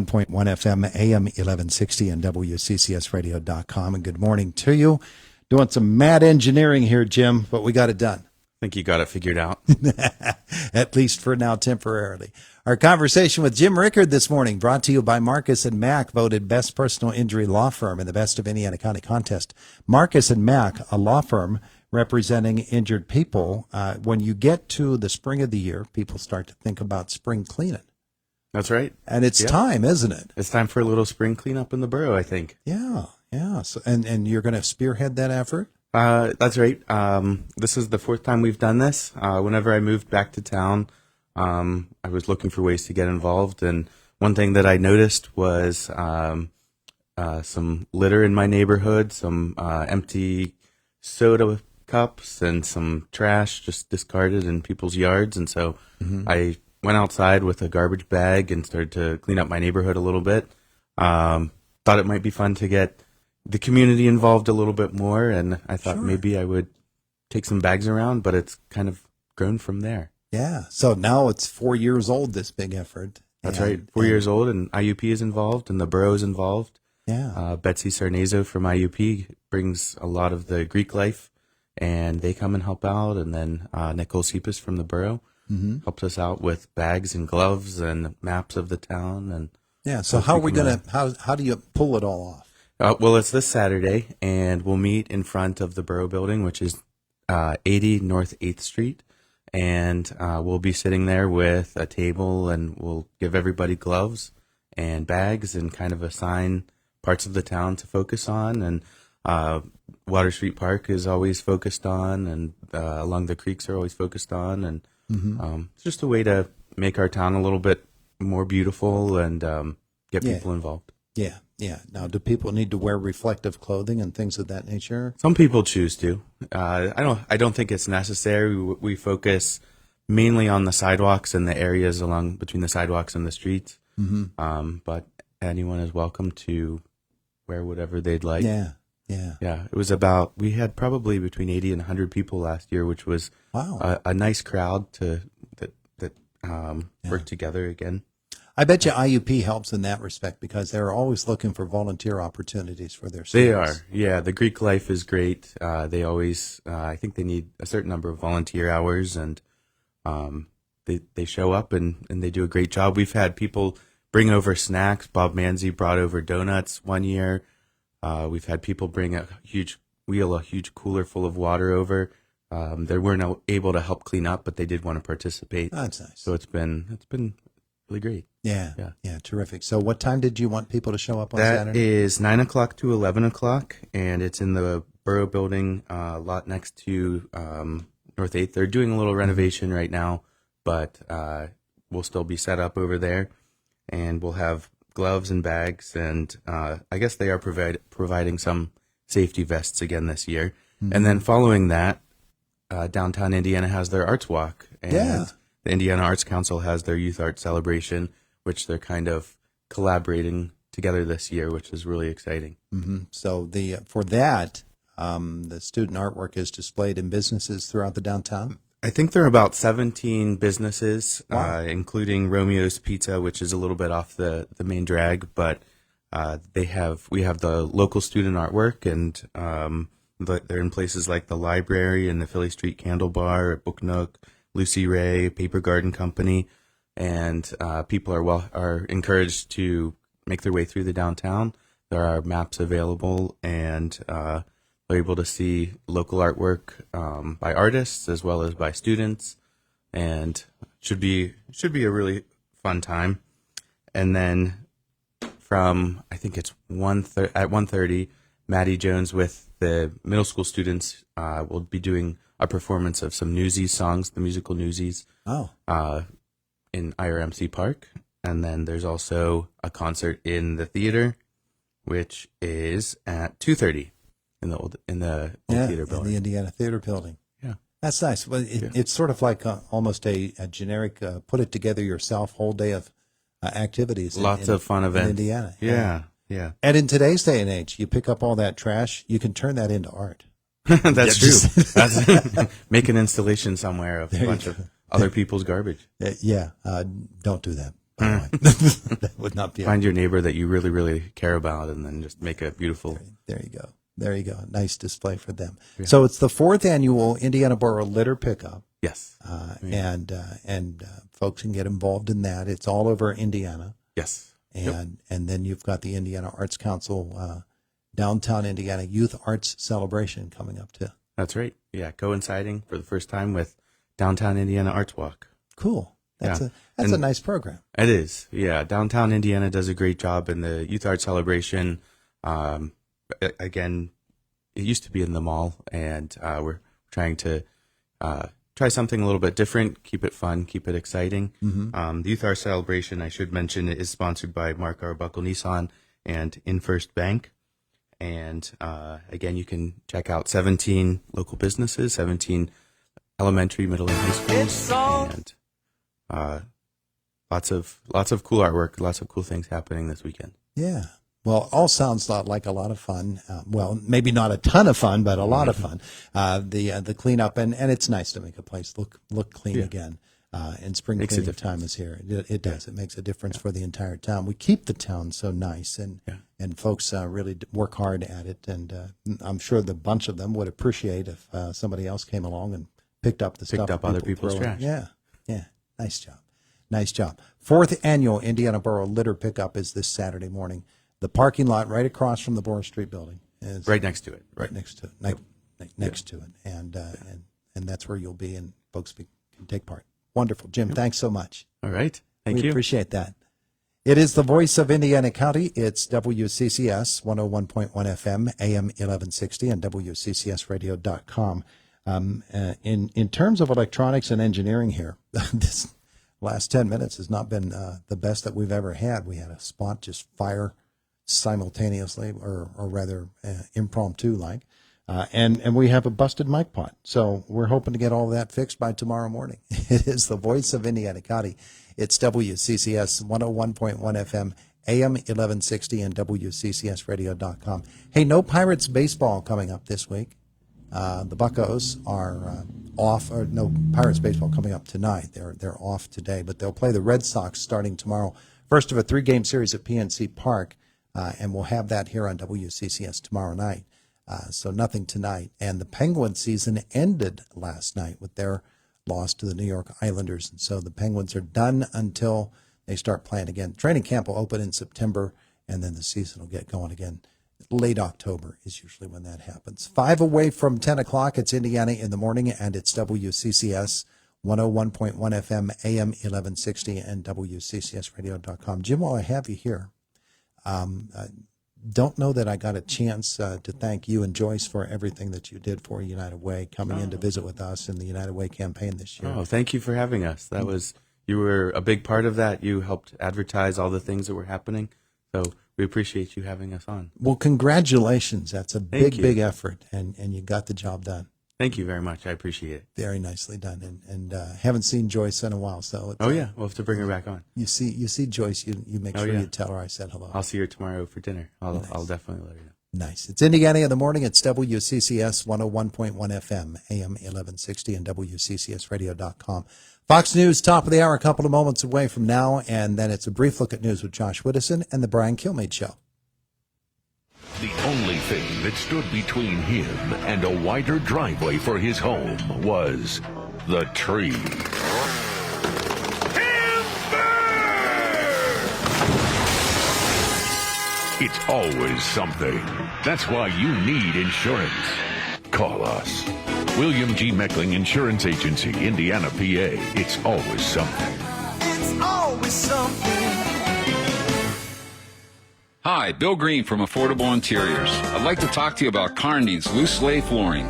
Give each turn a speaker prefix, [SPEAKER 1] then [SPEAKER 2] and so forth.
[SPEAKER 1] 101.1 FM, AM 1160 and WCCSradio.com. And good morning to you. Doing some mad engineering here, Jim, but we got it done.
[SPEAKER 2] I think you got it figured out.
[SPEAKER 1] At least for now, temporarily. Our conversation with Jim Rickard this morning, brought to you by Marcus & Mack, voted best personal injury law firm in the Best of Indiana County contest. Marcus & Mack, a law firm representing injured people. When you get to the spring of the year, people start to think about spring cleaning.
[SPEAKER 2] That's right.
[SPEAKER 1] And it's time, isn't it?
[SPEAKER 2] It's time for a little spring cleanup in the borough, I think.
[SPEAKER 1] Yeah. So, and you're going to spearhead that effort?
[SPEAKER 2] That's right. This is the fourth time we've done this. Whenever I moved back to town, I was looking for ways to get involved. And one thing that I noticed was some litter in my neighborhood, some empty soda cups and some trash just discarded in people's yards. And so I went outside with a garbage bag and started to clean up my neighborhood a little bit. Thought it might be fun to get the community involved a little bit more, and I thought maybe I would take some bags around, but it's kind of grown from there.
[SPEAKER 1] Yeah. So now it's 4 years old, this big effort.
[SPEAKER 2] That's right. 4 years old, and IUP is involved, and the borough is involved.
[SPEAKER 1] Yeah.
[SPEAKER 2] Betsy Sarnezo from IUP brings a lot of the Greek life, and they come and help out. And then Nicole Cepas from the borough helps us out with bags and gloves and maps of the town. And
[SPEAKER 1] yeah. So how are we going to, how do you pull it all off?
[SPEAKER 2] Well, it's this Saturday, and we'll meet in front of the borough building, which is 80 North 8th Street. And we'll be sitting there with a table, and we'll give everybody gloves and bags and kind of assign parts of the town to focus on. And Water Street Park is always focused on, and along the creeks are always focused on. And it's just a way to make our town a little bit more beautiful and get people involved.
[SPEAKER 1] Yeah. Now, do people need to wear reflective clothing and things of that nature?
[SPEAKER 2] Some people choose to. I don't think it's necessary. We focus mainly on the sidewalks and the areas along between the sidewalks and the streets. But anyone is welcome to wear whatever they'd like.
[SPEAKER 1] Yeah.
[SPEAKER 2] It was we had probably between 80 and 100 people last year, which was a nice crowd that worked together again.
[SPEAKER 1] I bet you IUP helps in that respect because they're always looking for volunteer opportunities for their students.
[SPEAKER 2] They are. Yeah, the Greek life is great. They always, I think they need a certain number of volunteer hours, and they show up and they do a great job. We've had people bring over snacks. Bob Manzi brought over donuts one year. We've had people bring a huge cooler full of water over. They weren't able to help clean up, but they did want to participate.
[SPEAKER 1] Oh, that's nice.
[SPEAKER 2] So it's been really great.
[SPEAKER 1] Yeah, terrific. So what time did you want people to show up on Saturday?
[SPEAKER 2] That is 9 o'clock to 11 o'clock, and it's in the borough building lot next to North 8th. They're doing a little renovation right now, but we'll still be set up over there, and we'll have gloves and bags, and I guess they are providing some safety vests again this year. And then following that, downtown Indiana has their arts walk, and the Indiana Arts Council has their youth art celebration, which they're kind of collaborating together this year, which is really exciting.
[SPEAKER 1] So for that, the student artwork is displayed in businesses throughout the downtown?
[SPEAKER 2] I think there are about 17 businesses, including Romeo's Pizza, which is a little bit off the main drag, but we have the local student artwork, and they're in places like the library and the Philly Street Candle Bar, Book Nook, Lucy Ray, Paper Garden Company, and people are encouraged to make their way through the downtown. There are maps available, and they're able to see local artwork by artists as well as by students, and should be a really fun time. And then from I think it's at 1:30, Maddie Jones with the middle school students will be doing a performance of some Newsies songs, the musical Newsies, in IRMC Park. And then there's also a concert in the theater, which is at 2:30 in the old theater building.
[SPEAKER 1] In the Indiana Theater Building.
[SPEAKER 2] Yeah.
[SPEAKER 1] That's nice. Well, it's sort of like almost a generic put it together yourself whole day of activities.
[SPEAKER 2] Lots of fun events.
[SPEAKER 1] In Indiana.
[SPEAKER 2] Yeah.
[SPEAKER 1] And in today's day and age, you pick up all that trash, you can turn that into art.
[SPEAKER 2] That's true. Make an installation somewhere of a bunch of other people's garbage.
[SPEAKER 1] Don't do that. by the way. That would not be
[SPEAKER 2] Find your neighbor that you really, really care about, and then just make a beautiful.
[SPEAKER 1] There you go. There you go. Nice display for them. Yeah. So it's the 4th annual Indiana Borough Litter Pickup.
[SPEAKER 2] Yes.
[SPEAKER 1] And folks can get involved in that. It's all over Indiana.
[SPEAKER 2] Yes.
[SPEAKER 1] And then you've got the Indiana Arts Council Downtown Indiana Youth Arts Celebration coming up too.
[SPEAKER 2] That's right. Yeah, coinciding for the first time with Downtown Indiana Arts Walk.
[SPEAKER 1] Cool. That's a nice program.
[SPEAKER 2] It is. Yeah, Downtown Indiana does a great job in the Youth Arts Celebration. Again, it used to be in the mall, and we're trying to try something a little bit different, keep it fun, keep it exciting. Mm-hmm. The Youth Arts Celebration, I should mention, is sponsored by Mark Arbuckle Nissan and In First Bank. And again, you can check out 17 local businesses, 17 elementary, middle, and high schools, and lots of cool artwork, lots of cool things happening this weekend.
[SPEAKER 1] Yeah. Well, all sounds like a lot of fun. Well, maybe not a ton of fun, but a lot of fun. The cleanup, and it's nice to make a place look clean again. And spring cleaning time is here. It does. It makes a difference for the entire town. We keep the town so nice, and folks really work hard at it. And I'm sure the bunch of them would appreciate if somebody else came along and picked up
[SPEAKER 2] other people's trash.
[SPEAKER 1] Yeah. Nice job. Nice job. 4th annual Indiana Borough Litter Pickup is this Saturday morning. The parking lot right across from the Borough Street building is
[SPEAKER 2] right next to it.
[SPEAKER 1] Right next to it. Next to it, and that's where you'll be, and folks can take part. Wonderful. Jim, thanks so much.
[SPEAKER 2] All right. Thank you.
[SPEAKER 1] We appreciate that. It is the voice of Indiana County. It's WCCS 101.1 FM, AM 1160, and WCCSradio.com. In terms of electronics and engineering here, this last 10 minutes has not been the best that we've ever had. We had a spot just fire simultaneously, or rather impromptu-like. And we have a busted mic pot. So we're hoping to get all of that fixed by tomorrow morning. It is the voice of Indiana County. It's WCCS 101.1 FM, AM 1160, and WCCSradio.com. Hey, no Pirates baseball coming up this week. The Buccos are off, or no Pirates baseball coming up tonight. They're off today, but they'll play the Red Sox starting tomorrow. First of a 3-game series at PNC Park, and we'll have that here on WCCS tomorrow night. So nothing tonight. And the Penguins season ended last night with their loss to the New York Islanders. And so the Penguins are done until they start playing again. Training camp will open in September, and then the season will get going again. Late October is usually when that happens. 5 away from 10 o'clock, it's Indiana in the morning, and it's WCCS 101.1 FM, AM 1160, and WCCSradio.com. Jim, while I have you here, don't know that I got a chance to thank you and Joyce for everything that you did for United Way, coming in to visit with us in the United Way campaign this year.
[SPEAKER 2] Oh, thank you for having us. You were a big part of that. You helped advertise all the things that were happening. So we appreciate you having us on.
[SPEAKER 1] Well, congratulations. That's a big effort, and you got the job done.
[SPEAKER 2] Thank you very much. I appreciate it.
[SPEAKER 1] Very nicely done, and haven't seen Joyce in a while, so it's,
[SPEAKER 2] we'll have to bring her back on.
[SPEAKER 1] You see Joyce, you make sure you tell her I said hello.
[SPEAKER 2] I'll see her tomorrow for dinner. I'll definitely let her know.
[SPEAKER 1] Nice. It's Indiana in the morning. It's WCCS 101.1 FM, AM 1160, and WCCSradio.com. Fox News, top of the hour, a couple of moments away from now, and then it's a brief look at news with Josh Whittison and the Brian Kilmeade Show.
[SPEAKER 3] The only thing that stood between him and a wider driveway for his home was the tree. Timber! It's always something. That's why you need insurance. Call us. William G. Meckling Insurance Agency, Indiana, PA. It's always something.
[SPEAKER 4] It's always something.
[SPEAKER 5] Hi, Bill Green from Affordable Interiors. I'd like to talk to you about Carney's loose lay flooring.